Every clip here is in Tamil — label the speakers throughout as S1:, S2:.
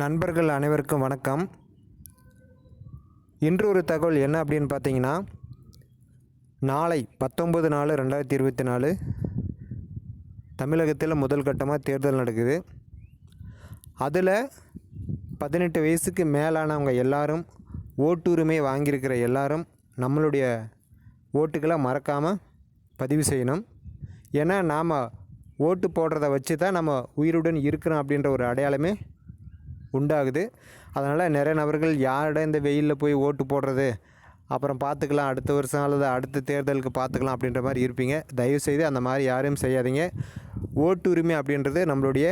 S1: நண்பர்கள் அனைவருக்கும் வணக்கம். இன்று ஒரு தகவல் என்ன அப்படின்னு பார்த்தீங்கன்னா, நாளை 19/4/2024 தமிழகத்தில் முதல் கட்டமாக தேர்தல் நடக்குது. அதில் 18 வயசுக்கு மேலானவங்க எல்லாரும், ஓட்டுரிமை வாங்கியிருக்கிற எல்லாரும் நம்மளுடைய ஓட்டுக்களை மறக்காமல் பதிவு செய்யணும். ஏன்னா நாம் ஓட்டு போடுறத வச்சு தான் நம்ம உயிருடன் இருக்கிறோம் அப்படின்ற ஒரு அடையாளமே உண்டாகுது. அதனால் நிறைய நபர்கள் யாரிடம் இந்த வெயிலில் போய் ஓட்டு போடுறது, அப்புறம் பார்த்துக்கலாம் அடுத்த வருஷம் அல்லது அடுத்த தேர்தலுக்கு பார்த்துக்கலாம் அப்படின்ற மாதிரி இருப்பீங்க. தயவுசெய்து அந்த மாதிரி யாரும் செய்யாதீங்க. ஓட்டு உரிமை அப்படின்றது நம்மளுடைய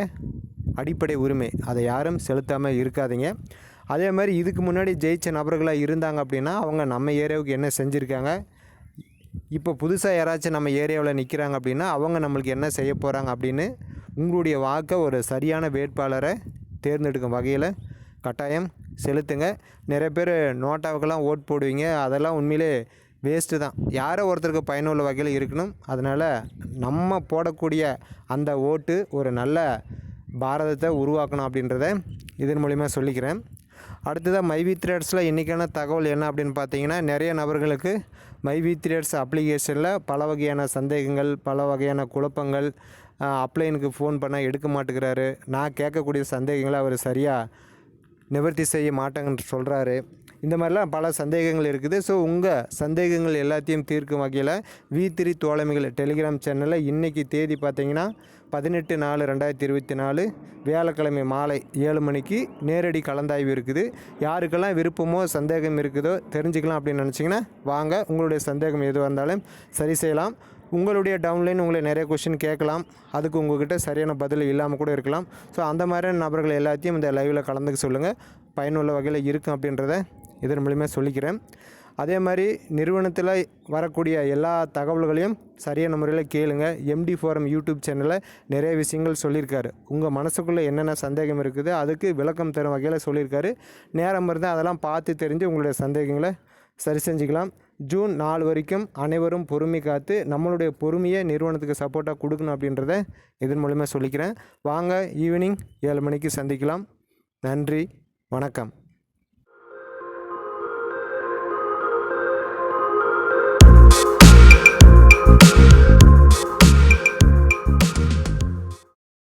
S1: அடிப்படை உரிமை, அதை யாரும் செலுத்தாமல் இருக்காதீங்க. அதே மாதிரி இதுக்கு முன்னாடி ஜெயித்த நபர்களாக இருந்தாங்க அப்படின்னா அவங்க நம்ம ஏரியாவுக்கு என்ன செஞ்சுருக்காங்க, இப்போ புதுசாக யாராச்சும் நம்ம ஏரியாவில் நிற்கிறாங்க அப்படின்னா அவங்க நம்மளுக்கு என்ன செய்ய போகிறாங்க அப்படின்னு உங்களுடைய வாக்கை ஒரு சரியான வேட்பாளரை தேர்ந்தெடுக்கும் வகையில் கட்டாயம் செலுத்துங்க. நிறைய பேர் நோட்டாவுக்கெல்லாம் ஓட் போடுவீங்க, அதெல்லாம் உண்மையிலே வேஸ்ட்டு தான். யாரோ ஒருத்தருக்கு பயனுள்ள வகையில் இருக்கணும். அதனால் நம்ம போடக்கூடிய அந்த ஓட்டு ஒரு நல்ல பாரதத்தை உருவாக்கணும் அப்படின்றத இதன் மூலிமா சொல்லிக்கிறேன். அடுத்ததாக மைவி த்ரெட்ஸில் இன்றைக்கான தகவல் என்ன அப்படின்னு பார்த்தீங்கன்னா, நிறைய நபர்களுக்கு மைவி த்ரெட்ஸ் அப்ளிகேஷனில் பல வகையான சந்தேகங்கள், பல வகையான குழப்பங்கள், அப்ளைனுக்கு ஃபோன் பண்ணால் எடுக்க மாட்டேங்கிறாரு, நான் கேட்கக்கூடிய சந்தேகங்களை அவர் சரியாக நிவர்த்தி செய்ய மாட்டேங்கன்னு சொல்கிறாரு. இந்த மாதிரிலாம் பல சந்தேகங்கள் இருக்குது. ஸோ உங்கள் சந்தேகங்கள் எல்லாத்தையும் தீர்க்கும் வகையில் V3 தோழமைகள் டெலிகிராம் சேனலில் இன்றைக்கி தேதி பார்த்திங்கன்னா 18/4/2024 வியாழக்கிழமை மாலை 7 மணிக்கு நேரடி கலந்தாய்வு இருக்குது. யாருக்கெல்லாம் விருப்பமோ சந்தேகம் இருக்குதோ தெரிஞ்சுக்கலாம் அப்படின்னு நினச்சிங்கன்னா வாங்க, உங்களுடைய சந்தேகம் எதுவாக இருந்தாலும் சரி செய்யலாம். உங்களுடைய டவுன்லைன் உங்களை நிறைய கொஷின் கேட்கலாம், அதுக்கு உங்கள்கிட்ட சரியான பதில் இல்லாமல் கூட இருக்கலாம். ஸோ அந்த மாதிரியான நபர்கள் எல்லாத்தையும் இந்த லைவில் கலந்துக்க சொல்லுங்கள், பயனுள்ள வகையில் இருக்கும் அப்படின்றத இதன் மூலிமா சொல்லிக்கிறேன். அதே மாதிரி நிறுவனத்தில் வரக்கூடிய எல்லா தகவல்களையும் சரியான முறையில் கேளுங்க. MD ஃபோரம் யூடியூப் சேனலில் நிறைய விஷயங்கள் சொல்லியிருக்காரு. உங்கள் மனசுக்குள்ளே என்னென்ன சந்தேகம் இருக்குது அதுக்கு விளக்கம் தரும் வகையில் சொல்லியிருக்காரு. நேரம் இருந்தால் அதெல்லாம் பார்த்து தெரிஞ்சு உங்களுடைய சந்தேகங்களை சரி செஞ்சுக்கலாம். ஜூன் 4 வரைக்கும் அனைவரும் பொறுமை காத்து நம்மளுடைய பொறுமையை நிறுவனத்துக்கு சப்போர்ட்டாக கொடுக்கணும் அப்படின்றத இதன் மூலிமா சொல்லிக்கிறேன். வாங்க, ஈவினிங் 7 மணிக்கு சந்திக்கலாம். நன்றி, வணக்கம்.